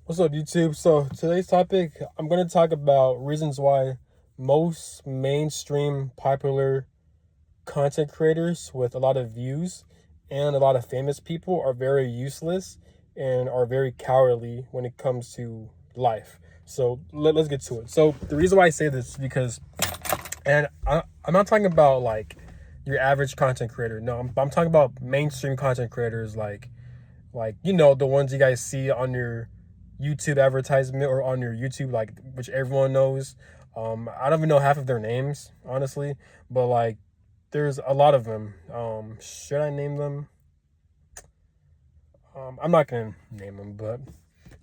What's up, YouTube? So today's topic, I'm going to talk about reasons why most mainstream popular content creators with a lot of views and a lot of famous people are very useless and are very cowardly when it comes to life. So let's get to it. So the reason why I say this is because, I'm not talking about like your average content creator. No, I'm talking about mainstream content creators like the ones you guys see on your YouTube advertisement or on your YouTube, like, which everyone knows. I don't even know half of their names, honestly, but like there's a lot of them. Should I name them? I'm not gonna name them, but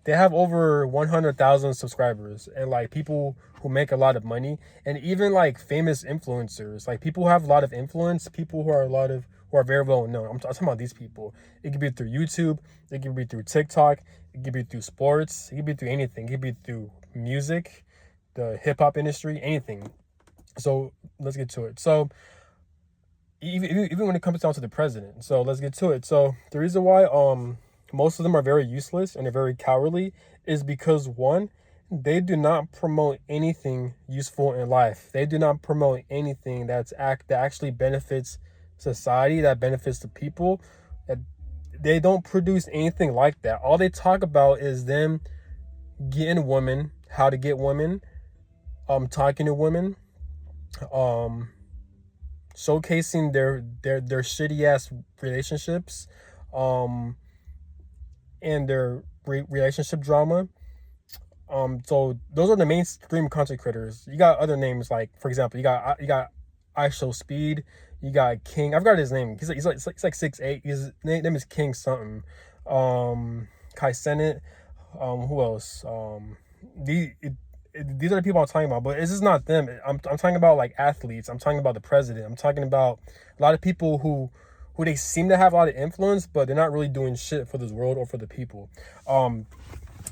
they have over 100,000 subscribers and like people who make a lot of money, and even like famous influencers, like people who have a lot of influence, people who are very well known. I'm talking about these people. It could be through YouTube, it could be through TikTok, it could be through sports, it could be through anything, it could be through music, the hip hop industry, anything. So let's get to it. So even when it comes down to the president, so let's get to it. So the reason why most of them are very useless and they're very cowardly is because, one, they do not promote anything useful in life. They do not promote anything that actually benefits society, that benefits the people. That they don't produce anything like that. All they talk about is them getting women, how to get women, talking to women, um showcasing their shitty ass relationships, um and their relationship drama. So those are the mainstream content creators. You got other names, like, for example, you got I Show Speed. You got King. I forgot his name. He's like 6'8". His name is King something. Kai Cenat. Who else? These are the people I'm talking about, but it's just not them. I'm talking about like athletes. I'm talking about the president. I'm talking about a lot of people who they seem to have a lot of influence, but they're not really doing shit for this world or for the people. Um,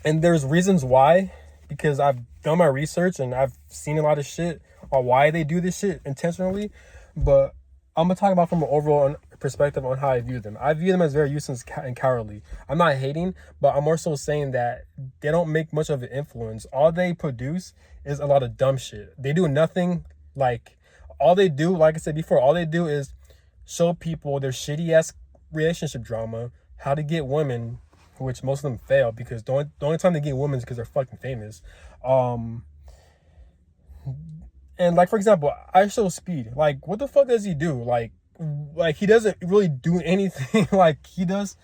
and there's reasons why, because I've done my research and I've seen a lot of shit on why they do this shit intentionally. But I'm gonna talk about from an overall perspective on how I view them. I view them as very useless and cowardly. I'm not hating, but I'm more so saying that they don't make much of an influence. All they produce is a lot of dumb shit. They do nothing. Like, all they do, like I said before, all they do is show people their shitty ass relationship drama, how to get women, which most of them fail because the only time they get women is because they're fucking famous. Um, and like, for example, I Show Speed. Like, what the fuck does he do? Like he doesn't really do anything. Like he does.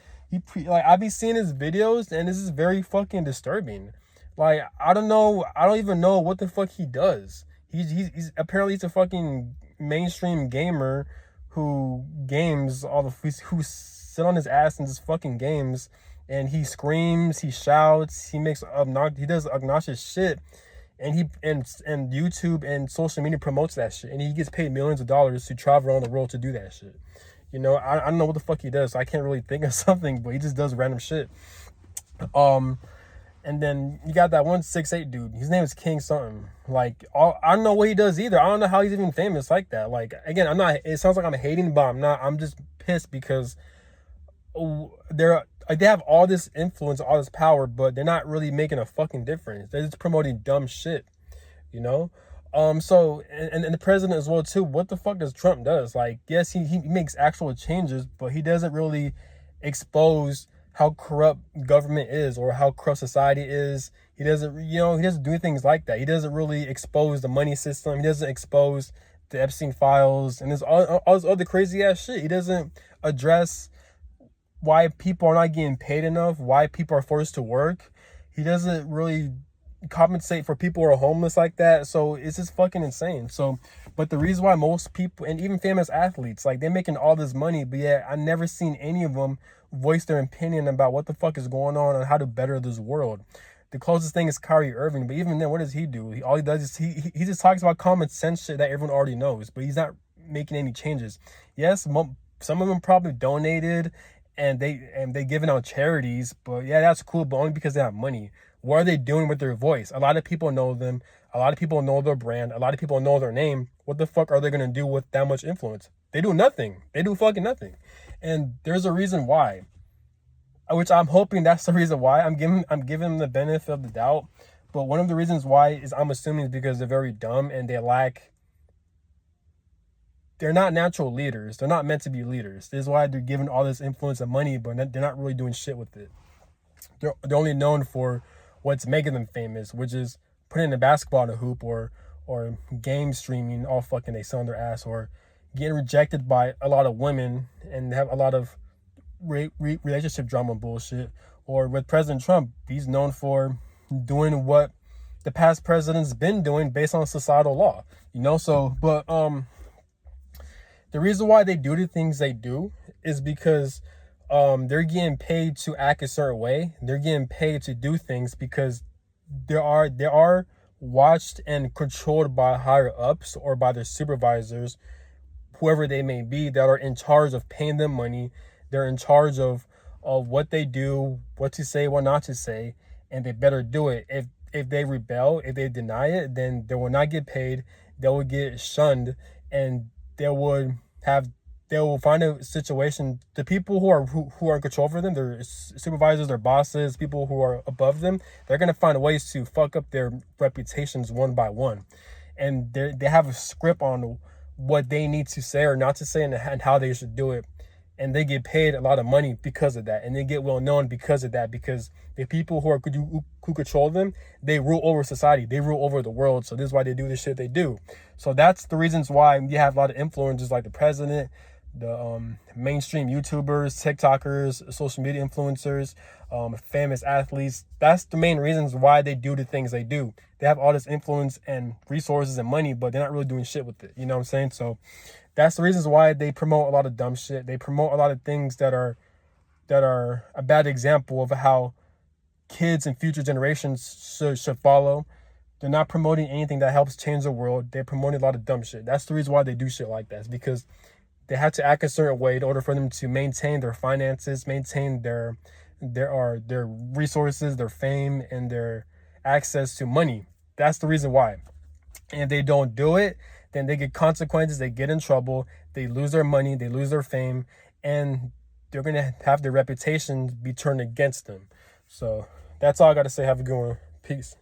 Like, I be seeing his videos and this is very fucking disturbing. Like, I don't know. I don't even know what the fuck he does. He's apparently he's a fucking mainstream gamer who games all the who sit on his ass in his fucking games, and he screams, he shouts, he does obnoxious shit, and and YouTube and social media promotes that shit, and he gets paid millions of dollars to travel around the world to do that shit. I don't know what the fuck he does. So I can't really think of something, but he just does random shit. Um, and then you got that 168 dude. His name is King something. Like, I don't know what he does either. I don't know how he's even famous like that. Like, again, I'm not. It sounds like I'm hating, but I'm not. I'm just pissed because they're like, they have all this influence, all this power, but they're not really making a fucking difference. They're just promoting dumb shit, you know. So and the president as well too. What the fuck does Trump does? Like, yes, he makes actual changes, but he doesn't really expose how corrupt government is or how corrupt society is. He doesn't do things like that. He doesn't really expose the money system. He doesn't expose the Epstein files and there's all this other crazy ass shit. He doesn't address why people are not getting paid enough, why people are forced to work. He doesn't really compensate for people who are homeless like that. So it's just fucking insane. So, but the reason why most people and even famous athletes, like, they're making all this money, but yeah, I never seen any of them voice their opinion about what the fuck is going on and how to better this world. The closest thing is Kyrie Irving, but even then, what does he do? All he does is he just talks about common sense shit that everyone already knows, but he's not making any changes. Yes, some of them probably donated and they giving out charities, but yeah, that's cool, but only because they have money. What are they doing with their voice? A lot of people know them. A lot of people know their brand. A lot of people know their name. What the fuck are they gonna do with that much influence? They do nothing. They do fucking nothing. And there's a reason why. which I'm hoping that's the reason why I'm giving them the benefit of the doubt. But one of the reasons why is I'm assuming is because they're very dumb and they're not natural leaders. They're not meant to be leaders. This is why they're given all this influence and money, but they're not really doing shit with it. They're only known for what's making them famous, which is putting a basketball in a hoop, or game streaming all fucking they sell on their ass, or getting rejected by a lot of women and have a lot of relationship drama bullshit. Or with President Trump, he's known for doing what the past president's been doing based on societal law, so the reason why they do the things they do is because they're getting paid to act a certain way. They're getting paid to do things because they are watched and controlled by higher ups or by their supervisors, whoever they may be, that are in charge of paying them money. They're in charge of what they do, what to say, what not to say, and they better do it. If they rebel, if they deny it, then they will not get paid. They will get shunned, and they would have they will find a situation. The people who are in control over them, their supervisors, their bosses, people who are above them, they're gonna find ways to fuck up their reputations one by one, and they have a script on what they need to say or not to say, and how they should do it. And they get paid a lot of money because of that, and they get well known because of that, because the people who control them, they rule over society, they rule over the world. So this is why they do the shit they do. So that's the reasons why you have a lot of influencers like the president, the mainstream YouTubers, TikTokers, social media influencers, famous athletes. That's the main reasons why they do the things they do. They have all this influence and resources and money, but they're not really doing shit with it. You know what I'm saying? So that's the reasons why they promote a lot of dumb shit. They promote a lot of things that are a bad example of how kids and future generations should follow. They're not promoting anything that helps change the world. They're promoting a lot of dumb shit. That's the reason why they do shit like that. It's because they have to act a certain way in order for them to maintain their finances, maintain their resources, their fame, and their access to money. That's the reason why. And if they don't do it, then they get consequences. They get in trouble. They lose their money. They lose their fame, and they're gonna have their reputation be turned against them. So that's all I gotta say. Have a good one. Peace.